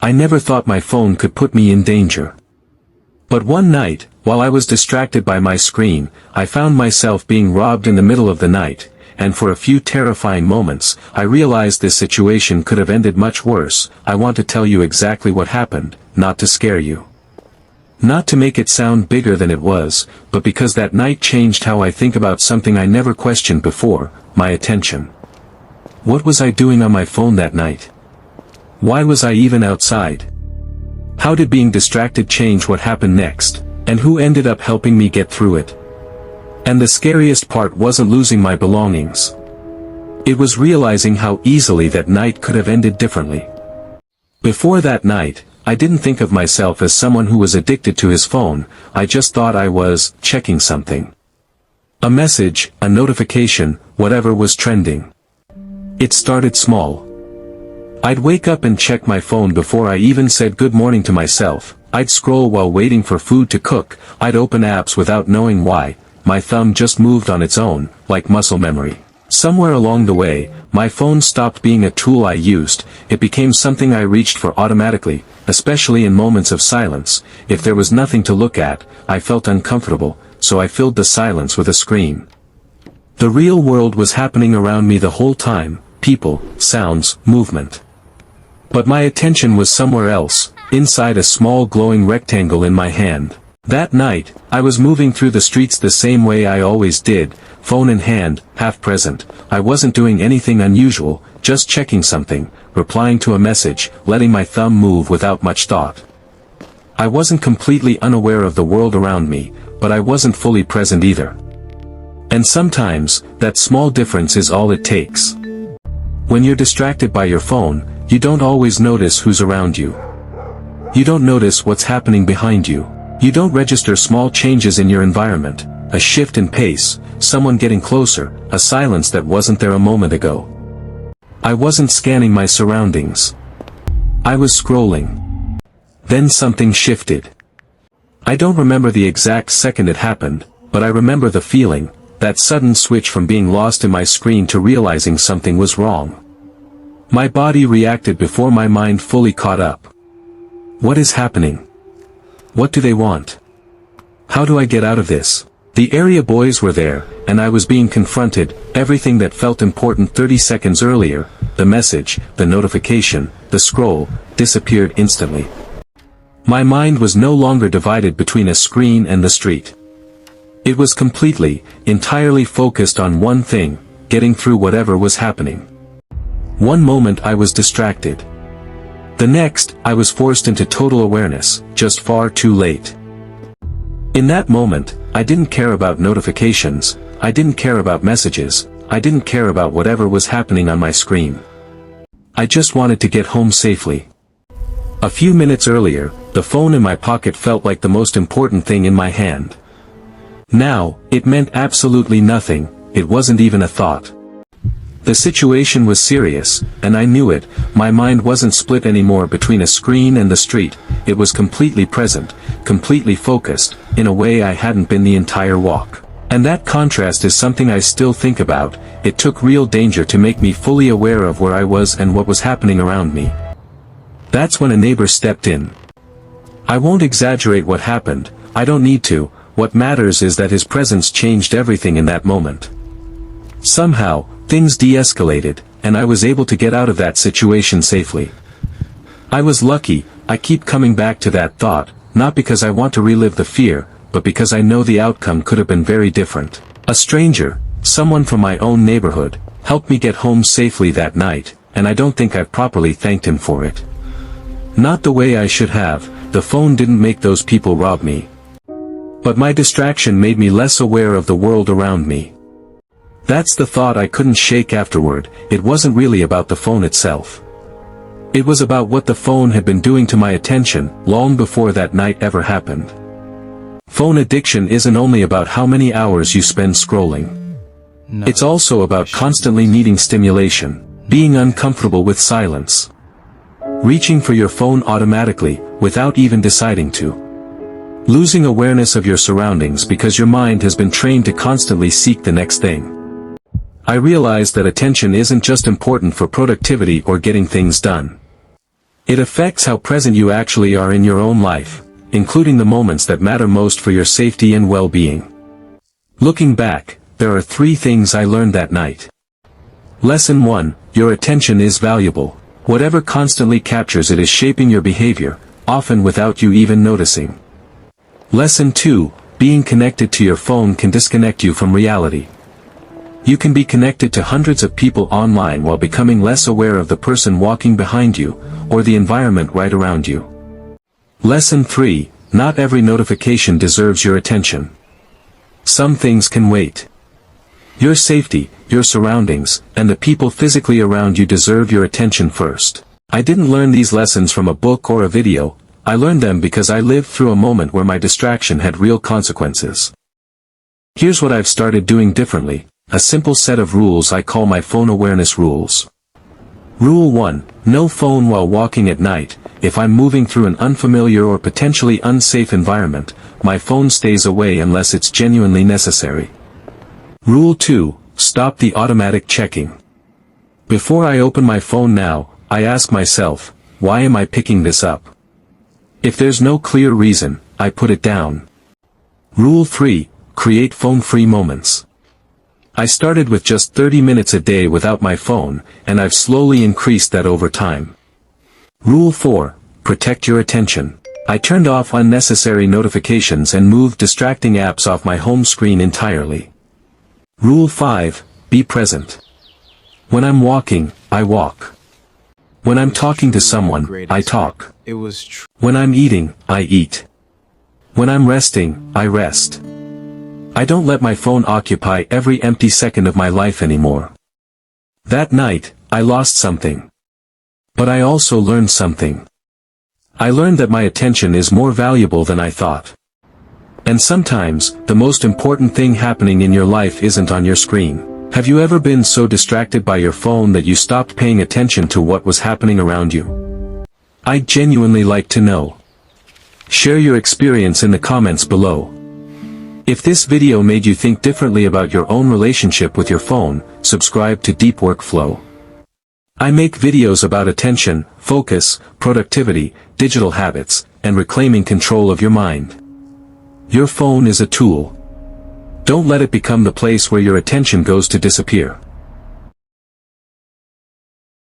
I never thought my phone could put me in danger. But one night, while I was distracted by my screen, I found myself being robbed in the middle of the night, and for a few terrifying moments, I realized this situation could have ended much worse. I want to tell you exactly what happened, not to scare you. Not to make it sound bigger than it was, but because that night changed how I think about something I never questioned before, my attention. What was I doing on my phone that night? Why was I even outside? How did being distracted change what happened next, and who ended up helping me get through it? And the scariest part wasn't losing my belongings. It was realizing how easily that night could have ended differently. Before that night, I didn't think of myself as someone who was addicted to his phone. I just thought I was checking something. A message, a notification, whatever was trending. It started small. I'd wake up and check my phone before I even said good morning to myself. I'd scroll while waiting for food to cook. I'd open apps without knowing why. My thumb just moved on its own, like muscle memory. Somewhere along the way, my phone stopped being a tool I used. It became something I reached for automatically, especially in moments of silence. If there was nothing to look at, I felt uncomfortable, so I filled the silence with a scream. The real world was happening around me the whole time: people, sounds, movement. But my attention was somewhere else, inside a small glowing rectangle in my hand. That night, I was moving through the streets the same way I always did, phone in hand, half present. I wasn't doing anything unusual, just checking something, replying to a message, letting my thumb move without much thought. I wasn't completely unaware of the world around me, but I wasn't fully present either. And sometimes, that small difference is all it takes. When you're distracted by your phone, you don't always notice who's around you. You don't notice what's happening behind you. You don't register small changes in your environment, a shift in pace, someone getting closer, a silence that wasn't there a moment ago. I wasn't scanning my surroundings. I was scrolling. Then something shifted. I don't remember the exact second it happened, but I remember the feeling, that sudden switch from being lost in my screen to realizing something was wrong. My body reacted before my mind fully caught up. What is happening? What do they want? How do I get out of this? The area boys were there, and I was being confronted. Everything that felt important 30 seconds earlier, the message, the notification, the scroll, disappeared instantly. My mind was no longer divided between a screen and the street. It was completely, entirely focused on one thing: getting through whatever was happening. One moment I was distracted. The next, I was forced into total awareness, just far too late. In that moment, I didn't care about notifications, I didn't care about messages, I didn't care about whatever was happening on my screen. I just wanted to get home safely. A few minutes earlier, the phone in my pocket felt like the most important thing in my hand. Now, it meant absolutely nothing. It wasn't even a thought. The situation was serious, and I knew it. My mind wasn't split anymore between a screen and the street. It was completely present, completely focused, in a way I hadn't been the entire walk. And that contrast is something I still think about. It took real danger to make me fully aware of where I was and what was happening around me. That's when a neighbor stepped in. I won't exaggerate what happened, I don't need to. What matters is that his presence changed everything in that moment. Somehow, things de-escalated, and I was able to get out of that situation safely. I was lucky. I keep coming back to that thought, not because I want to relive the fear, but because I know the outcome could have been very different. A stranger, someone from my own neighborhood, helped me get home safely that night, and I don't think I've properly thanked him for it. Not the way I should have. The phone didn't make those people rob me. But my distraction made me less aware of the world around me. That's the thought I couldn't shake afterward. It wasn't really about the phone itself. It was about what the phone had been doing to my attention, long before that night ever happened. Phone addiction isn't only about how many hours you spend scrolling. No, it's also about constantly needing stimulation, being uncomfortable with silence, reaching for your phone automatically, without even deciding to. Losing awareness of your surroundings because your mind has been trained to constantly seek the next thing. I realized that attention isn't just important for productivity or getting things done. It affects how present you actually are in your own life, including the moments that matter most for your safety and well-being. Looking back, there are 3 things I learned that night. Lesson 1, your attention is valuable. Whatever constantly captures it is shaping your behavior, often without you even noticing. Lesson 2, being connected to your phone can disconnect you from reality. You can be connected to hundreds of people online while becoming less aware of the person walking behind you, or the environment right around you. Lesson 3, not every notification deserves your attention. Some things can wait. Your safety, your surroundings, and the people physically around you deserve your attention first. I didn't learn these lessons from a book or a video, I learned them because I lived through a moment where my distraction had real consequences. Here's what I've started doing differently, a simple set of rules I call my phone awareness rules. Rule 1, no phone while walking at night. If I'm moving through an unfamiliar or potentially unsafe environment, my phone stays away unless it's genuinely necessary. Rule 2, stop the automatic checking. Before I open my phone now, I ask myself, why am I picking this up? If there's no clear reason, I put it down. Rule 3, create phone-free moments. I started with just 30 minutes a day without my phone, and I've slowly increased that over time. Rule 4, protect your attention. I turned off unnecessary notifications and moved distracting apps off my home screen entirely. Rule 5, be present. When I'm walking, I walk. When I'm talking to someone, I talk. When I'm eating, I eat. When I'm resting, I rest. I don't let my phone occupy every empty second of my life anymore. That night, I lost something. But I also learned something. I learned that my attention is more valuable than I thought. And sometimes, the most important thing happening in your life isn't on your screen. Have you ever been so distracted by your phone that you stopped paying attention to what was happening around you? I'd genuinely like to know. Share your experience in the comments below. If this video made you think differently about your own relationship with your phone, subscribe to DeepWork Flow. I make videos about attention, focus, productivity, digital habits, and reclaiming control of your mind. Your phone is a tool. Don't let it become the place where your attention goes to disappear.